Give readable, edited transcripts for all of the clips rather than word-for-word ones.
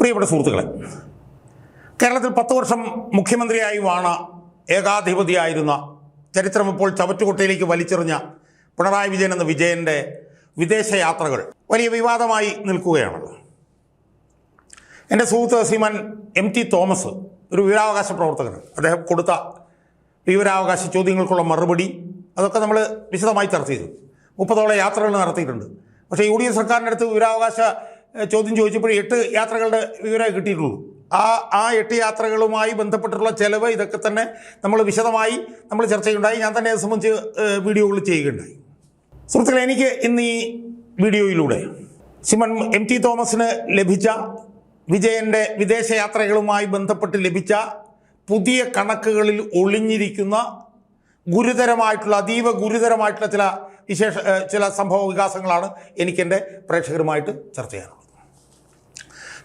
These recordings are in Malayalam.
പ്രിയപ്പെട്ട സുഹൃത്തുക്കളെ, കേരളത്തിൽ 10 വർഷം മുഖ്യമന്ത്രിയായി വാണ ഏകാധിപതിയായിരുന്ന ചരിത്രം ഇപ്പോൾ ചവറ്റുകൊട്ടയിലേക്ക് വലിച്ചെറിഞ്ഞ പിണറായി വിജയൻ എന്ന വിജയൻ്റെ വിദേശയാത്രകൾ വലിയ വിവാദമായി നിൽക്കുകയാണല്ലോ. എൻ്റെ സുഹൃത്ത് ശ്രീമാൻ MT തോമസ് ഒരു വിവരാവകാശ പ്രവർത്തകനാണ്. അദ്ദേഹം കൊടുത്ത വിവരാവകാശ ചോദ്യങ്ങൾക്കുള്ള മറുപടി അതൊക്കെ നമ്മൾ വിശദമായി ചർച്ച ചെയ്തു. 30ഓളം യാത്രകൾ നടത്തിയിട്ടുണ്ട്. പക്ഷേ UDF സർക്കാരിൻ്റെ അടുത്ത് വിവരാവകാശ ചോദ്യം ചോദിച്ചപ്പോൾ 8 യാത്രകളുടെ വിവരമേ കിട്ടിയിട്ടുള്ളൂ. ആ 8 യാത്രകളുമായി ബന്ധപ്പെട്ടിട്ടുള്ള ചെലവ് ഇതൊക്കെ തന്നെ നമ്മൾ വിശദമായി ചർച്ച ചെയ്യുകയുണ്ടായി. ഞാൻ തന്നെ അത് സംബന്ധിച്ച് വീഡിയോകൾ ചെയ്യുകയുണ്ടായി. സുഹൃത്തുക്കളെ, എനിക്ക് ഇന്ന് ഈ വീഡിയോയിലൂടെ ശ്രീമാൻ MT തോമസിന് ലഭിച്ച വിജയൻ്റെ വിദേശയാത്രകളുമായി ബന്ധപ്പെട്ട് ലഭിച്ച പുതിയ കണക്കുകളിൽ ഒളിഞ്ഞിരിക്കുന്ന ഗുരുതരമായിട്ടുള്ള അതീവ ഗുരുതരമായിട്ടുള്ള ചില സംഭവ വികാസങ്ങളാണ് എനിക്കെൻ്റെ പ്രേക്ഷകരുമായിട്ട് ചർച്ച ചെയ്യാനുള്ളത്.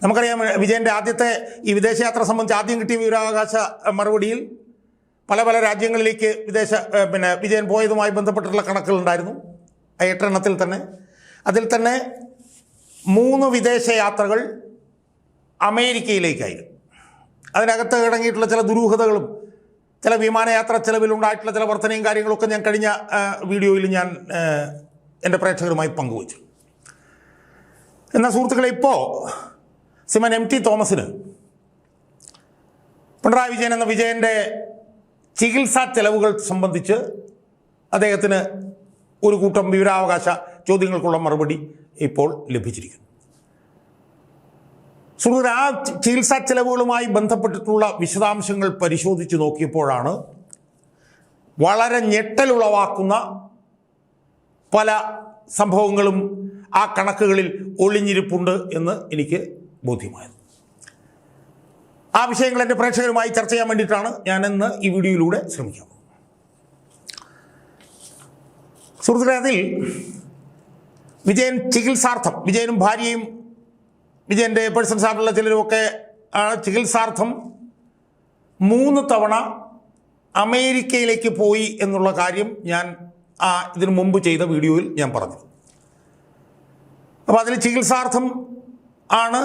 നമുക്കറിയാം, വിജയൻ്റെ ആദ്യത്തെ ഈ വിദേശയാത്ര സംബന്ധിച്ച് ആദ്യം കിട്ടിയ വിവരാവകാശ മറുപടിയിൽ പല രാജ്യങ്ങളിലേക്ക് വിജയൻ പോയതുമായി ബന്ധപ്പെട്ടിട്ടുള്ള കണക്കുകളുണ്ടായിരുന്നു. 8 എണ്ണത്തിൽ തന്നെ അതിൽ തന്നെ 3 വിദേശയാത്രകൾ അമേരിക്കയിലേക്കായിരുന്നു. അതിനകത്ത് അടങ്ങിയിട്ടുള്ള ചില ദുരൂഹതകളും ചില വിമാനയാത്ര ചെലവിലുണ്ടായിട്ടുള്ള ചില വർധനയും കാര്യങ്ങളൊക്കെ ഞാൻ കഴിഞ്ഞ വീഡിയോയിൽ ഞാൻ എൻ്റെ പ്രേക്ഷകരുമായി പങ്കുവച്ചു. എന്നാൽ സുഹൃത്തുക്കളെ, ഇപ്പോൾ ശ്രീമാൻ MT തോമസിന് പിണറായി വിജയൻ എന്ന വിജയൻ്റെ ചികിത്സാ ചെലവുകൾ സംബന്ധിച്ച് അദ്ദേഹത്തിന് ഒരു കൂട്ടം വിവരാവകാശ ചോദ്യങ്ങൾക്കുള്ള മറുപടി ഇപ്പോൾ ലഭിച്ചിരിക്കുന്നു. സുഹൃത്തുക്കളെ, ആ ചികിത്സാ ചെലവുകളുമായി ബന്ധപ്പെട്ടിട്ടുള്ള വിശദാംശങ്ങൾ പരിശോധിച്ച് നോക്കിയപ്പോഴാണ് വളരെ ഞെട്ടലുളവാക്കുന്ന പല സംഭവങ്ങളും ആ കണക്കുകളിൽ ഒളിഞ്ഞിരിപ്പുണ്ട് എന്ന് എനിക്ക് ബോധ്യമായത്. ആ വിഷയങ്ങൾ എൻ്റെ പ്രേക്ഷകരുമായി ചർച്ച ചെയ്യാൻ വേണ്ടിയിട്ടാണ് ഞാനിന്ന് ഈ വീഡിയോയിലൂടെ ശ്രമിക്കാം. സുഹൃത്തുക്കളെ, അതിൽ വിജയൻ ചികിത്സാർത്ഥം, വിജയനും ഭാര്യയും വിജയൻ്റെ പേഴ്സൺസ് ആയിട്ടുള്ള ചിലരുമൊക്കെ ചികിത്സാർത്ഥം 3 തവണ അമേരിക്കയിലേക്ക് പോയി എന്നുള്ള കാര്യം ഞാൻ ഇതിനു മുമ്പ് ചെയ്ത വീഡിയോയിൽ ഞാൻ പറഞ്ഞു. അപ്പോൾ അതിൽ ചികിത്സാർത്ഥം ആണ്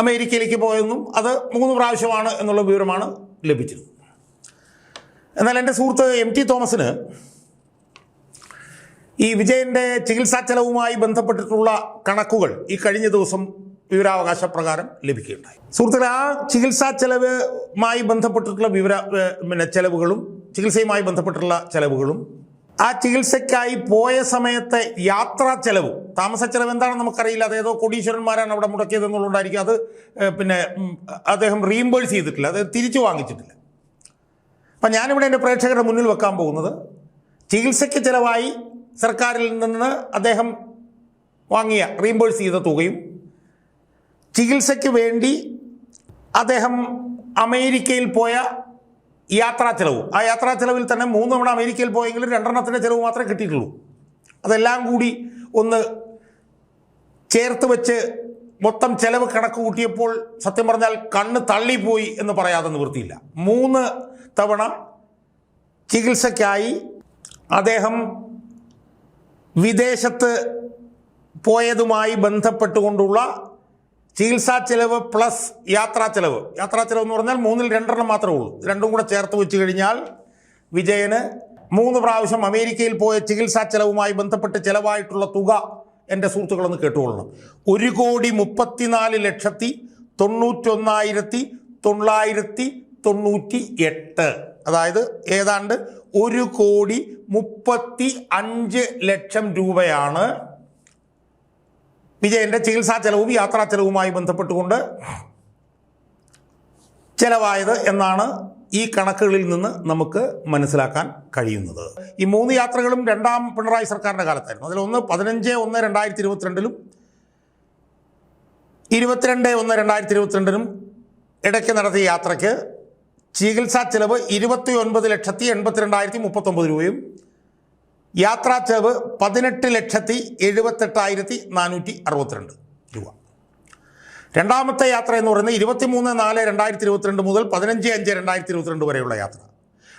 അമേരിക്കയിലേക്ക് പോയതെന്നും അത് 3 പ്രാവശ്യമാണ് എന്നുള്ള വിവരമാണ് ലഭിച്ചത്. എന്നാൽ എൻ്റെ സുഹൃത്ത് MT തോമസിന് ഈ വിജയൻ്റെ ചികിത്സാ ചെലവുമായി ബന്ധപ്പെട്ടിട്ടുള്ള കണക്കുകൾ ഈ കഴിഞ്ഞ ദിവസം വിവരാവകാശ പ്രകാരം ലഭിക്കുകയുണ്ടായി. സുഹൃത്തുക്കളെ, ആ ചികിത്സാ ചെലവുമായി ബന്ധപ്പെട്ടിട്ടുള്ള ചെലവുകളും ചികിത്സയുമായി ബന്ധപ്പെട്ടുള്ള ചെലവുകളും ആ ചികിത്സയ്ക്കായി പോയ സമയത്തെ യാത്രാ ചെലവും താമസ ചെലവ് എന്താണെന്ന് നമുക്കറിയില്ല. അതേതോ കോടീശ്വരന്മാരാണ് അവിടെ മുടക്കിയത് എന്നുള്ളതായിരിക്കും. അത് അദ്ദേഹം റീഇംബേഴ്സ് ചെയ്തിട്ടില്ല, അത് തിരിച്ചു വാങ്ങിച്ചിട്ടില്ല. അപ്പം ഞാനിവിടെ എൻ്റെ പ്രേക്ഷകരുടെ മുന്നിൽ വെക്കാൻ പോകുന്നത് ചികിത്സയ്ക്ക് ചിലവായി സർക്കാരിൽ നിന്ന് അദ്ദേഹം വാങ്ങിയ റീഇംബേഴ്സ് ചെയ്ത തുകയും ചികിത്സയ്ക്ക് വേണ്ടി അദ്ദേഹം അമേരിക്കയിൽ പോയ യാത്രാ ചെലവും, ആ യാത്രാ ചെലവിൽ തന്നെ 3 തവണ അമേരിക്കയിൽ പോയെങ്കിലും 2 എണ്ണത്തിൻ്റെ ചിലവ് മാത്രമേ കിട്ടിയിട്ടുള്ളൂ. അതെല്ലാം കൂടി ഒന്ന് ചേർത്ത് വെച്ച് മൊത്തം ചെലവ് കണക്ക് കൂട്ടിയപ്പോൾ സത്യം പറഞ്ഞാൽ കണ്ണ് തള്ളിപ്പോയി എന്ന് പറയാതെ നിവൃത്തിയില്ല. 3 തവണ ചികിത്സയ്ക്കായി അദ്ദേഹം വിദേശത്ത് പോയതുമായി ബന്ധപ്പെട്ടുകൊണ്ടുള്ള ചികിത്സാ ചെലവ് പ്ലസ് യാത്രാ ചെലവ് എന്ന് പറഞ്ഞാൽ 3-ൽ 2 എണ്ണം മാത്രമേ ഉള്ളൂ. രണ്ടും കൂടെ ചേർത്ത് വെച്ച് കഴിഞ്ഞാൽ വിജയന് 3 പ്രാവശ്യം അമേരിക്കയിൽ പോയ ചികിത്സാ ചെലവുമായി ബന്ധപ്പെട്ട് ചിലവായിട്ടുള്ള തുക എൻ്റെ സുഹൃത്തുക്കളൊന്ന് കേട്ടുകൊള്ളണം. 1,91,998. അതായത് ഏതാണ്ട് 1,35,00,000 രൂപയാണ് വിജയൻ്റെ ചികിത്സാ ചെലവും യാത്രാ ചെലവുമായി ബന്ധപ്പെട്ടുകൊണ്ട് ചെലവായത് എന്നാണ് ഈ കണക്കുകളിൽ നിന്ന് നമുക്ക് മനസ്സിലാക്കാൻ കഴിയുന്നത്. ഈ 3 യാത്രകളും 2ാം പിണറായി സർക്കാരിൻ്റെ കാലത്തായിരുന്നു. അതിലൊന്ന് 15/1/2022 22/1/2022 ഇടയ്ക്ക് നടത്തിയ യാത്രയ്ക്ക് ചികിത്സാ ചെലവ് 29,82,039 രൂപയും യാത്രാ ചെലവ് 18,78,462 രൂപ. രണ്ടാമത്തെ യാത്ര എന്ന് പറയുന്നത് 23/4/2022 മുതൽ 15/5/2022 വരെയുള്ള യാത്ര.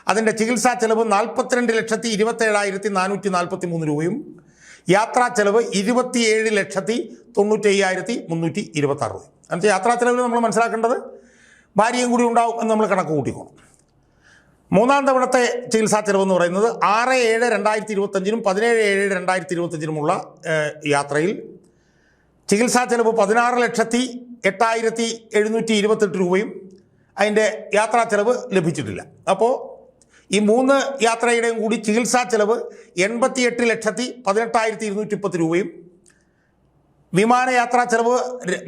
അതിൻ്റെ ചികിത്സാ ചെലവ് 42,27,443 രൂപയും യാത്രാ ചെലവ് 27,95,326 രൂപയും. എന്നുവെച്ചാൽ യാത്രാ ചെലവിൽ നമ്മൾ മനസ്സിലാക്കേണ്ടത് ഭാര്യയും കൂടി ഉണ്ടാവും എന്ന് നമ്മൾ കണക്ക് കൂട്ടിക്കോണം. മൂന്നാം തവണത്തെ ചികിത്സാ ചെലവെന്ന് പറയുന്നത് 6/7/2025 17/7/2025 യാത്രയിൽ ചികിത്സാ ചെലവ് 16,08,728 രൂപയും അതിൻ്റെ യാത്രാ ചെലവ് ലഭിച്ചിട്ടില്ല. അപ്പോൾ ഈ 3 യാത്രയുടെയും കൂടി ചികിത്സാ ചെലവ് 88,18,220 രൂപയും, വിമാനയാത്രാ ചെലവ്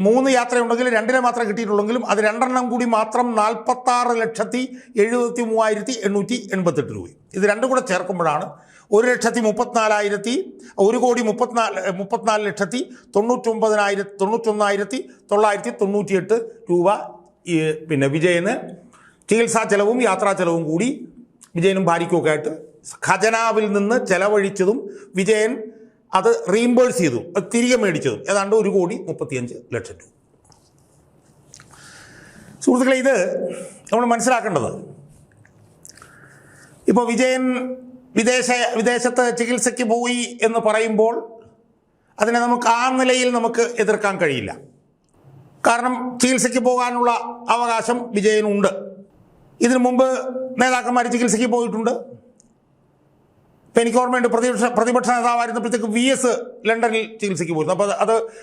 3 യാത്രയുണ്ടെങ്കിൽ 2 മാത്രമേ കിട്ടിയിട്ടുള്ളെങ്കിലും അത് 2 കൂടി മാത്രം 46,73,888 രൂപയും. ഇത് രണ്ടും കൂടെ ചേർക്കുമ്പോഴാണ് 1,34,91,998 രൂപ പിന്നെ വിജയന് ചികിത്സാ ചെലവും യാത്രാ ചെലവും കൂടി വിജയനും ഭാര്യയ്ക്കുമൊക്കെ ആയിട്ട് ഖജനാവിൽ നിന്ന് ചെലവഴിച്ചതും വിജയൻ അത് റീംബേഴ്സ് ചെയ്തു, അത് തിരികെ മേടിച്ചതും ഏതാണ്ട് 1,35,00,000 രൂപ. സുഹൃത്തുക്കളെ, ഇത് നമ്മൾ മനസ്സിലാക്കേണ്ടത്, ഇപ്പോൾ വിജയൻ വിദേശത്ത് ചികിത്സയ്ക്ക് പോയി എന്ന് പറയുമ്പോൾ അതിനെ നമുക്ക് ആ നിലയിൽ നമുക്ക് എതിർക്കാൻ കഴിയില്ല. കാരണം ചികിത്സയ്ക്ക് പോകാനുള്ള അവകാശം വിജയനുണ്ട്. ഇതിനു മുമ്പ് നേതാക്കന്മാർ ചികിത്സയ്ക്ക് പോയിട്ടുണ്ട്. ഇപ്പം എനിക്ക് ഓർമ്മയുണ്ട്, പ്രതിപക്ഷ നേതാവായിരുന്നപ്പോഴത്തേക്ക് VS ലണ്ടനിൽ ചികിത്സയ്ക്ക് പോയിരുന്നു. അപ്പോൾ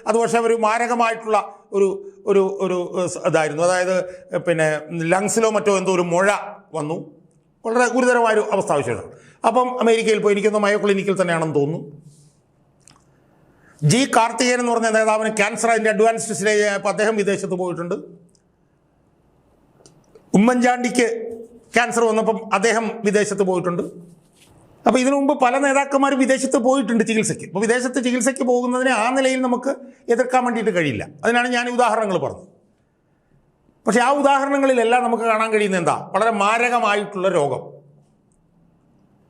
അത് പക്ഷേ ഒരു മാരകമായിട്ടുള്ള ഒരു ഇതായിരുന്നു. അതായത് പിന്നെ ലങ്സിലോ മറ്റോ എന്തോ ഒരു മുഴ വന്നു, വളരെ ഗുരുതരമായൊരു അവസ്ഥാവിശേഷം. അപ്പം അമേരിക്കയിൽ പോയി, എനിക്കൊന്ന് മയോ ക്ലിനിക്കിൽ തന്നെയാണെന്ന് തോന്നുന്നു. G. കാർത്തികേയൻ എന്ന് പറഞ്ഞ നേതാവിന് ക്യാൻസർ അതിൻ്റെ അഡ്വാൻസ്ഡ് സ്റ്റേജ് ആയപ്പോൾ അദ്ദേഹം വിദേശത്ത് പോയിട്ടുണ്ട്. ഉമ്മൻചാണ്ടിക്ക് ക്യാൻസർ വന്നപ്പം അദ്ദേഹം വിദേശത്ത് പോയിട്ടുണ്ട്. അപ്പോൾ ഇതിനു മുമ്പ് പല നേതാക്കന്മാരും വിദേശത്ത് പോയിട്ടുണ്ട് ചികിത്സയ്ക്ക്. അപ്പോൾ വിദേശത്ത് ചികിത്സയ്ക്ക് പോകുന്നതിനെ ആ നിലയിൽ നമുക്ക് എതിർക്കാൻ വേണ്ടിയിട്ട് കഴിയില്ല. അതിനാണ് ഞാൻ ഉദാഹരണങ്ങൾ പറഞ്ഞത്. പക്ഷേ ആ ഉദാഹരണങ്ങളിലെല്ലാം നമുക്ക് കാണാൻ കഴിയുന്നത് എന്താ? വളരെ മാരകമായിട്ടുള്ള രോഗം.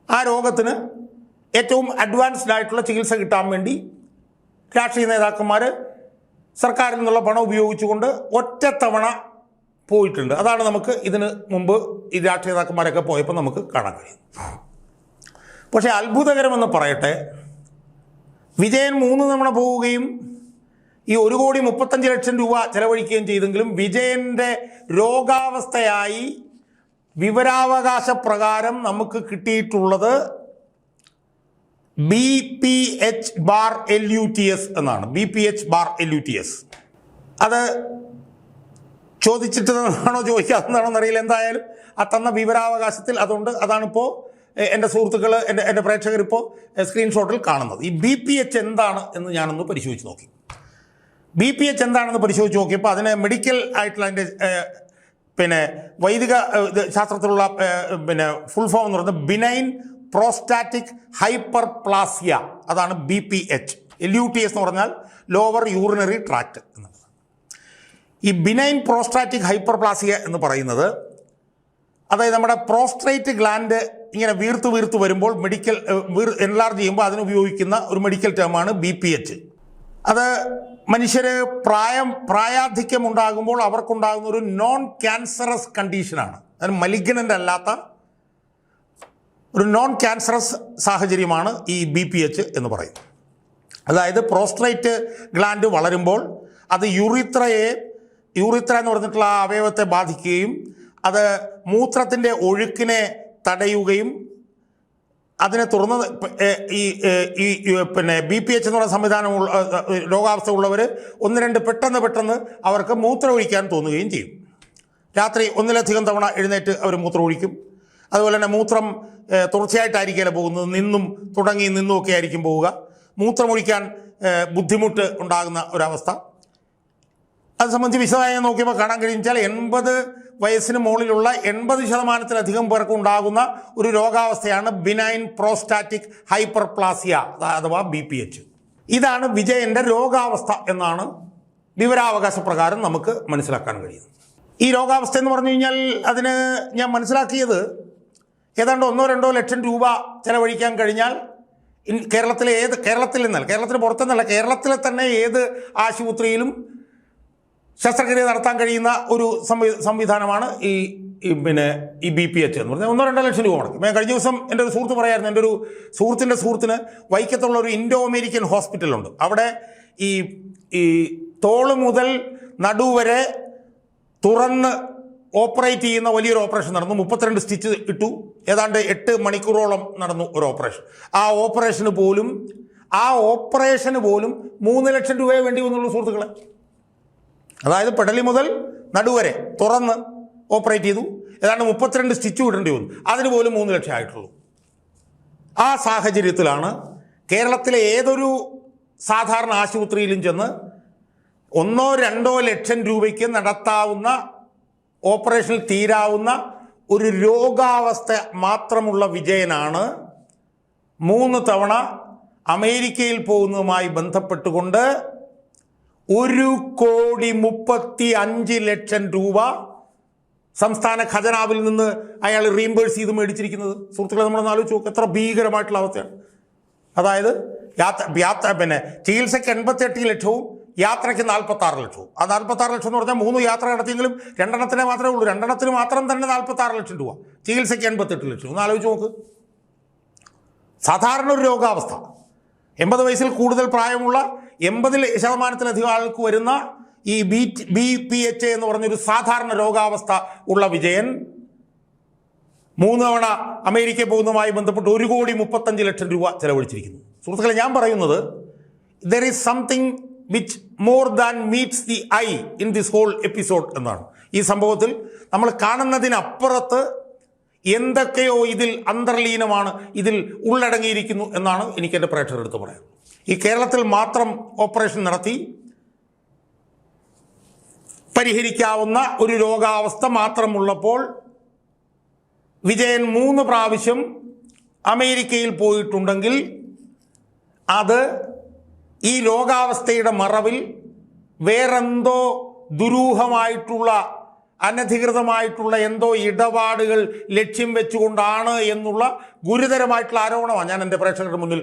ആ രോഗത്തിന് ഏറ്റവും അഡ്വാൻസ്ഡ് ആയിട്ടുള്ള ചികിത്സ കിട്ടാൻ വേണ്ടി രാഷ്ട്രീയ നേതാക്കന്മാർ സർക്കാരിൽ നിന്നുള്ള പണം ഉപയോഗിച്ചുകൊണ്ട് ഒറ്റത്തവണ പോയിട്ടുണ്ട്. അതാണ് നമുക്ക് ഇതിന് മുമ്പ് ഈ രാഷ്ട്രീയ നേതാക്കന്മാരൊക്കെ പോയപ്പോൾ നമുക്ക് കാണാൻ കഴിയും. പക്ഷേ അത്ഭുതകരമെന്ന് പറയട്ടെ, വിജയൻ 3 തവണ പോവുകയും ഈ 1,35,00,000 രൂപ ചെലവഴിക്കുകയും ചെയ്തെങ്കിലും വിജയൻ്റെ രോഗാവസ്ഥയായി വിവരാവകാശ പ്രകാരം നമുക്ക് കിട്ടിയിട്ടുള്ളത് BPH/LUTS എന്നാണ്. BPH/LUTS. അത് ചോദിച്ചിട്ടാണോ ചോദിക്കാതെന്നാണോ എന്നറിയില്ല. എന്തായാലും ആ തന്ന വിവരാവകാശത്തിൽ അതുണ്ട്. അതാണിപ്പോൾ എൻ്റെ സുഹൃത്തുക്കൾ, എൻ്റെ പ്രേക്ഷകരിപ്പോൾ സ്ക്രീൻഷോട്ടിൽ കാണുന്നത്. ഈ BPH എന്താണ് എന്ന് ഞാനൊന്ന് പരിശോധിച്ച് നോക്കി. BPH എന്താണെന്ന് പരിശോധിച്ച് നോക്കിയപ്പോൾ അതിന് മെഡിക്കൽ ആയിട്ടുള്ള അതിൻ്റെ പിന്നെ വൈദിക ശാസ്ത്രത്തിലുള്ള പിന്നെ ഫുൾ ഫോം എന്ന് പറയുന്നത് ബിനൈൻ പ്രോസ്റ്റാറ്റിക് ഹൈപ്പർപ്ലാസിയ. അതാണ് BPH. LUTS എന്ന് പറഞ്ഞാൽ ലോവർ യൂറിനറി ട്രാക്ട് എന്നുള്ളത്. ഈ ബിനൈൻ പ്രോസ്റ്റാറ്റിക് ഹൈപ്പർപ്ലാസിയ എന്ന് പറയുന്നത്, അതായത് നമ്മുടെ പ്രോസ്ട്രേറ്റ് ഗ്ലാൻഡ് ഇങ്ങനെ വീർത്ത് വരുമ്പോൾ എൻലാർജ് ചെയ്യുമ്പോൾ അതിനുപയോഗിക്കുന്ന ഒരു മെഡിക്കൽ ടേമാണ് BPH. അത് മനുഷ്യർ പ്രായാധിക്യം ഉണ്ടാകുമ്പോൾ അവർക്കുണ്ടാകുന്ന ഒരു നോൺ ക്യാൻസറസ് കണ്ടീഷനാണ്. അതിന് മലിഗ്നൻ്റ് അല്ലാത്ത ഒരു നോൺ ക്യാൻസറസ് സാഹചര്യമാണ് ഈ BPH എന്ന് പറയുന്നത്. അതായത് പ്രോസ്ട്രേറ്റ് ഗ്ലാൻഡ് വളരുമ്പോൾ അത് യൂറിത്ര എന്ന് പറഞ്ഞിട്ടുള്ള ആ അവയവത്തെ ബാധിക്കുകയും അത് മൂത്രത്തിൻ്റെ ഒഴുക്കിനെ തടയുകയും അതിനെ തുറന്ന് പിന്നെ BPH എന്ന് പറയുന്ന സംവിധാനമുള്ള രോഗാവസ്ഥ ഉള്ളവർ 1-2 പെട്ടെന്ന് അവർക്ക് മൂത്രം ഒഴിക്കാൻ തോന്നുകയും ചെയ്യും. രാത്രി 1-ലധികം തവണ എഴുന്നേറ്റ് അവർ മൂത്രം ഒഴിക്കും. അതുപോലെ തന്നെ മൂത്രം തുടർച്ചയായിട്ടായിരിക്കില്ല പോകുന്നത്, നിന്നുമൊക്കെ ആയിരിക്കും പോവുക. മൂത്രമൊഴിക്കാൻ ബുദ്ധിമുട്ട് ഉണ്ടാകുന്ന ഒരവസ്ഥ. അത് സംബന്ധിച്ച് വിശദമായി നോക്കിയപ്പോൾ കാണാൻ കഴിയുമെന്ന് വെച്ചാൽ 80 വയസ്സിന് മുകളിലുള്ള 80% പേർക്ക് ഉണ്ടാകുന്ന ഒരു രോഗാവസ്ഥയാണ് ബിനൈൻ പ്രോസ്റ്റാറ്റിക് ഹൈപ്പർപ്ലാസിയ അഥവാ BPH. ഇതാണ് വിജയൻ്റെ രോഗാവസ്ഥ എന്നാണ് വിവരാവകാശ പ്രകാരം നമുക്ക് മനസ്സിലാക്കാൻ കഴിയുന്നത്. ഈ രോഗാവസ്ഥ എന്ന് പറഞ്ഞു കഴിഞ്ഞാൽ അതിന് ഞാൻ മനസ്സിലാക്കിയത് ഏതാണ്ട് 1-2 ലക്ഷം രൂപ ചെലവഴിക്കാൻ കഴിഞ്ഞാൽ കേരളത്തിന് പുറത്തുനിന്നല്ല, കേരളത്തിലെ തന്നെ ഏത് ആശുപത്രിയിലും ശസ്ത്രക്രിയ നടത്താൻ കഴിയുന്ന ഒരു സംവിധാനമാണ് ഈ BPH എന്ന് പറഞ്ഞാൽ. 1-2 ലക്ഷം രൂപ മുടക്കും. ഞാൻ കഴിഞ്ഞ ദിവസം എൻ്റെ ഒരു സുഹൃത്ത് പറയായിരുന്നു, എൻ്റെ ഒരു സുഹൃത്തിന് വൈക്കത്തുള്ള ഒരു ഇൻഡോ അമേരിക്കൻ ഹോസ്പിറ്റലുണ്ട്. അവിടെ ഈ തോള് മുതൽ നടുവരെ തുറന്ന് ഓപ്പറേറ്റ് ചെയ്യുന്ന വലിയൊരു ഓപ്പറേഷൻ നടന്നു. 32 സ്റ്റിച്ച് ഇട്ടു. ഏതാണ്ട് 8 മണിക്കൂറോളം നടന്നു ഒരു ഓപ്പറേഷൻ. ആ ഓപ്പറേഷന് പോലും 3 ലക്ഷം രൂപയെ വേണ്ടി വന്നുള്ളൂ സുഹൃത്തുക്കളെ. അതായത് പെടലി മുതൽ നടുവരെ തുറന്ന് ഓപ്പറേറ്റ് ചെയ്തു. ഏതാണ്ട് 32 സ്റ്റിച്ച് ഇടേണ്ടി വന്നു. അതിന് പോലും 3 ലക്ഷം ആയിട്ടുള്ളൂ. ആ സാഹചര്യത്തിലാണ് കേരളത്തിലെ ഏതൊരു സാധാരണ ആശുപത്രിയിലും ചെന്ന് 1-2 ലക്ഷം രൂപയ്ക്ക് നടത്താവുന്ന ഓപ്പറേഷനിൽ തീരാവുന്ന ഒരു രോഗാവസ്ഥ മാത്രമുള്ള വിജയനാണ് 3 തവണ അമേരിക്കയിൽ പോകുന്നതുമായി ബന്ധപ്പെട്ടുകൊണ്ട് 1,35,00,000 രൂപ സംസ്ഥാന ഖജനാവിൽ നിന്ന് അയാൾ റീംബേഴ്സ് ചെയ്ത് മേടിച്ചിരിക്കുന്നത്. സുഹൃത്തുക്കളെ, നമ്മളൊന്ന് ആലോചിച്ച് നോക്കുക. എത്ര ഭീകരമായിട്ടുള്ള അവസ്ഥയാണ്. അതായത് ചികിത്സയ്ക്ക് 88 ലക്ഷവും യാത്രയ്ക്ക് 46 ലക്ഷവും. ആ 46 ലക്ഷം എന്ന് പറഞ്ഞാൽ 3 യാത്ര നടത്തിയെങ്കിലും 2 എണ്ണത്തിനെ മാത്രമേ ഉള്ളൂ. 2 എണ്ണത്തിന് മാത്രം തന്നെ 46 ലക്ഷം രൂപ, ചികിത്സയ്ക്ക് 88 ലക്ഷം. ഒന്ന് ആലോചിച്ച് നോക്ക്. സാധാരണ ഒരു രോഗാവസ്ഥ, 80 വയസ്സിൽ കൂടുതൽ പ്രായമുള്ള 80% ആൾക്ക് വരുന്ന ഈ BPH എന്ന് പറഞ്ഞൊരു സാധാരണ രോഗാവസ്ഥ ഉള്ള വിജയൻ 3 തവണ അമേരിക്കയിൽ പോകുന്നതുമായി ബന്ധപ്പെട്ട് 1,35,00,000 രൂപ ചെലവഴിച്ചിരിക്കുന്നു. സുഹൃത്തുക്കളെ, ഞാൻ പറയുന്നത് there is something which more than meets the eye in this whole episode എന്നാണ്. ഈ സംഭവത്തിൽ നമ്മൾ കാണുന്നതിനപ്പുറത്ത് എന്തൊക്കെയോ ഇതിൽ അന്തർലീനമാണ്, ഇതിൽ ഉള്ളടങ്ങിയിരിക്കുന്നു എന്നാണ് എനിക്ക് എൻ്റെ പ്രേക്ഷകരെടുത്ത് പറയാം. ഈ കേരളത്തിൽ മാത്രം ഓപ്പറേഷൻ നടത്തി പരിഹരിക്കാവുന്ന ഒരു രോഗാവസ്ഥ മാത്രമുള്ളപ്പോൾ വിജയൻ 3 പ്രാവശ്യം അമേരിക്കയിൽ പോയിട്ടുണ്ടെങ്കിൽ അത് ഈ രോഗാവസ്ഥയുടെ മറവിൽ വേറെന്തോ ദുരൂഹമായിട്ടുള്ള അനധികൃതമായിട്ടുള്ള എന്തോ ഇടപാടുകൾ ലക്ഷ്യം വെച്ചുകൊണ്ടാണ് എന്നുള്ള ഗുരുതരമായിട്ടുള്ള ആരോപണമാണ് ഞാൻ എൻ്റെ പ്രേക്ഷകരുടെ മുന്നിൽ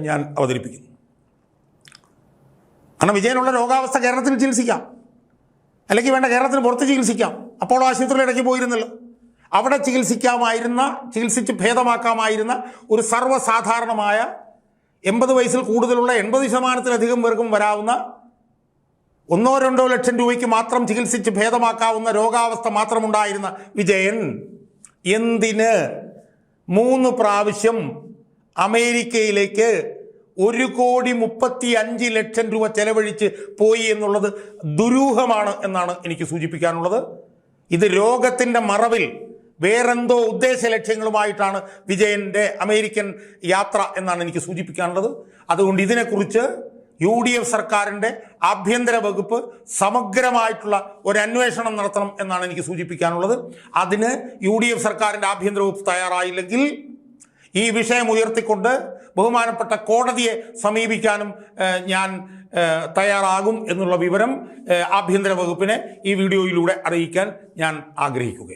ഞാൻ അവതരിപ്പിക്കുന്നു. കാരണം വിജയനുള്ള രോഗാവസ്ഥ കേരളത്തിൽ ചികിത്സിക്കാം, അല്ലെങ്കിൽ വേണ്ട കേരളത്തിന് പുറത്ത് ചികിത്സിക്കാം. അപ്പോളോ ആശുപത്രിയിൽ ഇടയ്ക്ക് പോയിരുന്നല്ലോ. അവിടെ ചികിത്സിച്ച് ഭേദമാക്കാമായിരുന്ന ഒരു സർവ്വസാധാരണമായ 80 വയസ്സിൽ കൂടുതലുള്ള 80%-ലധികം പേർക്കും വരാവുന്ന 1-2 ലക്ഷം രൂപയ്ക്ക് മാത്രം ചികിത്സിച്ച് ഭേദമാക്കാവുന്ന രോഗാവസ്ഥ മാത്രമുണ്ടായിരുന്ന വിജയൻ എന്തിന് 3 പ്രാവശ്യം അമേരിക്കയിലേക്ക് 1,35,00,000 രൂപ ചെലവഴിച്ച് പോയി എന്നുള്ളത് ദുരൂഹമാണ് എന്നാണ് എനിക്ക് സൂചിപ്പിക്കാനുള്ളത്. ഇത് രോഗത്തിൻ്റെ മറവിൽ വേറെന്തോ ഉദ്ദേശ ലക്ഷ്യങ്ങളുമായിട്ടാണ് വിജയൻ്റെ അമേരിക്കൻ യാത്ര എന്നാണ് എനിക്ക് സൂചിപ്പിക്കാനുള്ളത്. അതുകൊണ്ട് ഇതിനെക്കുറിച്ച് UDF സർക്കാരിൻ്റെ ആഭ്യന്തര വകുപ്പ് സമഗ്രമായിട്ടുള്ള ഒരു അന്വേഷണം നടത്തണം എന്നാണ് എനിക്ക് സൂചിപ്പിക്കാനുള്ളത്. അതിന് UDF സർക്കാരിൻ്റെ ആഭ്യന്തര വകുപ്പ് തയ്യാറായില്ലെങ്കിൽ ഈ വിഷയം ഉയർത്തിക്കൊണ്ട് ബഹുമാനപ്പെട്ട കോടതിയെ സമീപിക്കാനും ഞാൻ തയ്യാറാകും എന്നുള്ള വിവരം ആഭ്യന്തര വകുപ്പിനെ ഈ വീഡിയോയിലൂടെ അറിയിക്കാൻ ഞാൻ ആഗ്രഹിക്കുകയാണ്.